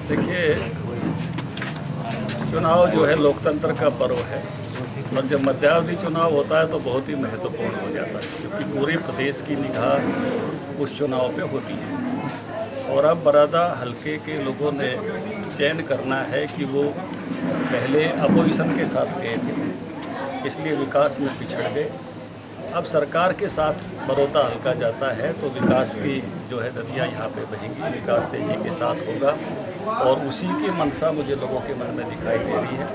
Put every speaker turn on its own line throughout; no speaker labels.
देखिए, चुनाव जो है लोकतंत्र का पर्व है और जब मध्यावधि चुनाव होता है तो बहुत ही महत्वपूर्ण हो जाता है, क्योंकि पूरे प्रदेश की निगाह उस चुनाव पे होती है। और अब बरादा हलके के लोगों ने चयन करना है कि वो पहले अपोजिशन के साथ गए थे, इसलिए विकास में पिछड़ गए। अब सरकार के साथ बड़ौदा हल्का जाता है तो विकास की जो है नदियाँ यहाँ पे बहेंगी, विकास तेजी के साथ होगा और उसी की मंशा मुझे लोगों के मन में दिखाई दे रही है।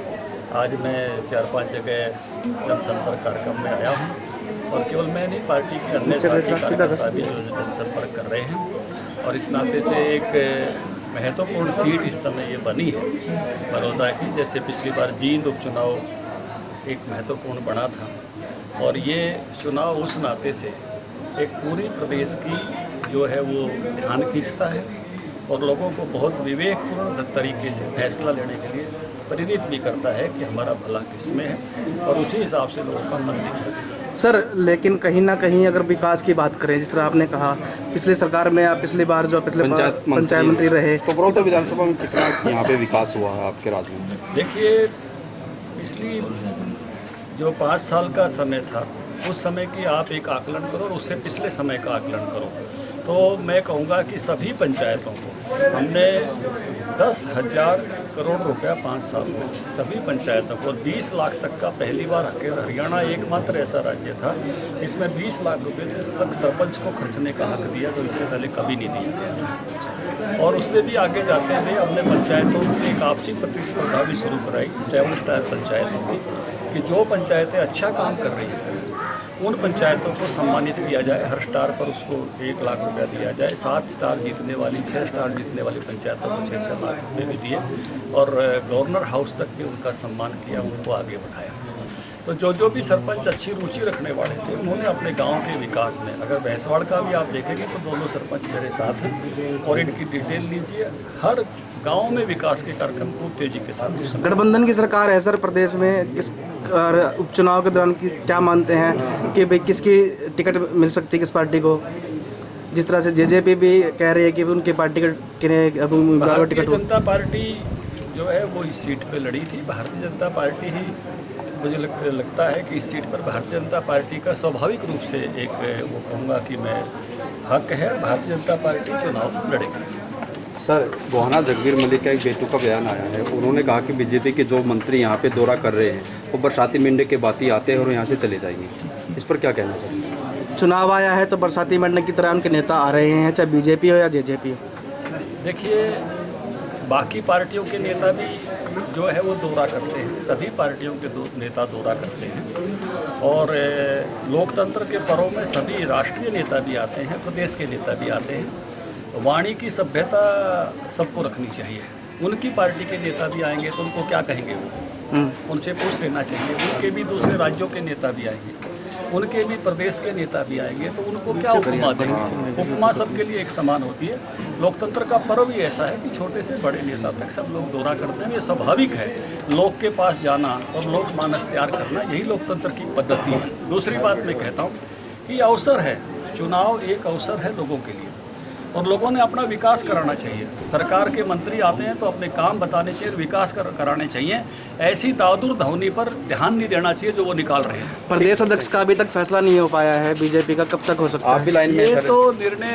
आज मैं 4-5 जगह जनसंपर्क कार्यक्रम में आया हूँ और केवल मैं नहीं, पार्टी के अन्य साथी कार्यकर्ता भी जो जनसंपर्क कर रहे हैं और इस नाते से एक महत्वपूर्ण सीट इस समय ये बनी है बड़ौदा की। जैसे पिछली बार जींद उपचुनाव एक महत्वपूर्ण बना था और ये चुनाव उस नाते से एक पूरी प्रदेश की जो है वो ध्यान खींचता है और लोगों को बहुत विवेकपूर्ण तरीके से फैसला लेने के लिए प्रेरित भी करता है कि हमारा भला किसमें है और उसी हिसाब से लोगों का मन दिख रहा है।
सर, लेकिन कहीं ना कहीं अगर विकास की बात करें, जिस तरह आपने कहा पिछली सरकार में आप पिछली बार जो पंचायत मंत्री रहे,
तो बड़ौदा विधानसभा में कितना यहाँ पे विकास हुआ है आपके राज्य में?
देखिए, पिछली जो 5 साल का समय था उस समय की आप एक आकलन करो और उससे पिछले समय का आकलन करो तो मैं कहूँगा कि सभी पंचायतों को हमने 10,000 करोड़ रुपया 5 साल में सभी पंचायतों को 20 लाख तक का, पहली बार हरियाणा एकमात्र ऐसा राज्य था इसमें 20 लाख रुपये तक सरपंच को खर्चने का हक दिया, तो इससे पहले कभी नहीं दिया गया था। और उससे भी आगे जाते हुए हमने पंचायतों की एक आपसी प्रतिस्पर्धा भी शुरू कराई 7 स्टार पंचायतों की, कि जो पंचायतें अच्छा काम कर रही हैं उन पंचायतों को सम्मानित किया जाए, हर स्टार पर उसको 1 लाख रुपया दिया जाए। 7 स्टार जीतने वाली, 6 स्टार जीतने वाली पंचायतों को 6-6 लाख रुपये भी दिए और गवर्नर हाउस तक भी उनका सम्मान किया, उनको आगे बढ़ाया। तो जो भी सरपंच अच्छी रुचि रखने वाले थे उन्होंने अपने गांव के विकास में, अगर भैंसवाड़ का भी आप देखेंगे तो दोनों सरपंच मेरे साथ हैं और इनकी डिटेल लीजिए, हर गांव में विकास के कार्यक्रम को तेजी के साथ।
गठबंधन की सरकार है सर प्रदेश में, किस उपचुनाव के दौरान की क्या मानते हैं कि भाई किसकी टिकट मिल सकती है किस पार्टी को? जिस तरह से जेजेपी भी कह रही है कि उनकी पार्टी का
भारतीय जनता पार्टी जो है वो इस सीट पे लड़ी थी। भारतीय जनता पार्टी ही, मुझे लगता है कि इस सीट पर भारतीय जनता पार्टी का स्वाभाविक रूप से एक वो कहूँगा कि मैं हक है, भारतीय जनता पार्टी चुनाव लड़ेगी।
सर, गोहाना जगबीर मलिक का एक बेटू का बयान आया है, उन्होंने कहा कि बीजेपी के जो मंत्री यहाँ पे दौरा कर रहे हैं वो बरसाती मेंढक के बाती आते हैं और यहाँ से चले जाएंगे, इस पर क्या कहना चाहिए?
चुनाव आया है तो बरसाती मेंढक की तरह उनके नेता आ रहे हैं, चाहे बीजेपी हो या जेजेपी हो।
देखिए, बाकी पार्टियों के नेता भी जो है वो दौरा करते हैं, सभी पार्टियों के नेता दौरा करते हैं और लोकतंत्र के पर्व में सभी राष्ट्रीय नेता भी आते हैं, प्रदेश के नेता भी आते हैं। वाणी की सभ्यता सबको रखनी चाहिए। उनकी पार्टी के नेता भी आएंगे तो उनको क्या कहेंगे, वो उनसे पूछ लेना चाहिए। उनके भी दूसरे राज्यों के नेता भी आएंगे, उनके भी प्रदेश के नेता भी आएंगे तो उनको क्या उपमा देंगे? उपमा सबके लिए एक समान होती है। लोकतंत्र का पर्व ही ऐसा है कि छोटे से बड़े नेता तक सब लोग दौरा करते हैं, ये स्वाभाविक है। लोग के पास जाना और लोकमानस तैयार करना, यही लोकतंत्र की पद्धति है। दूसरी बात मैं कहता हूँ कि अवसर है, चुनाव एक अवसर है लोगों के लिए और लोगों ने अपना विकास कराना चाहिए। सरकार के मंत्री आते हैं तो अपने काम बताने चाहिए, विकास कराने चाहिए। ऐसी दादुर धौनी पर ध्यान नहीं देना चाहिए जो वो निकाल रहे हैं।
प्रदेश अध्यक्ष का अभी तक फैसला नहीं हो पाया है बीजेपी का, कब तक हो सकता है?
आप भी लाइन में?
ये तो निर्णय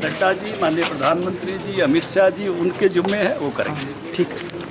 नड्डा जी, माननीय प्रधानमंत्री जी, अमित शाह जी, उनके जिम्मे है, वो करेंगे।
ठीक है।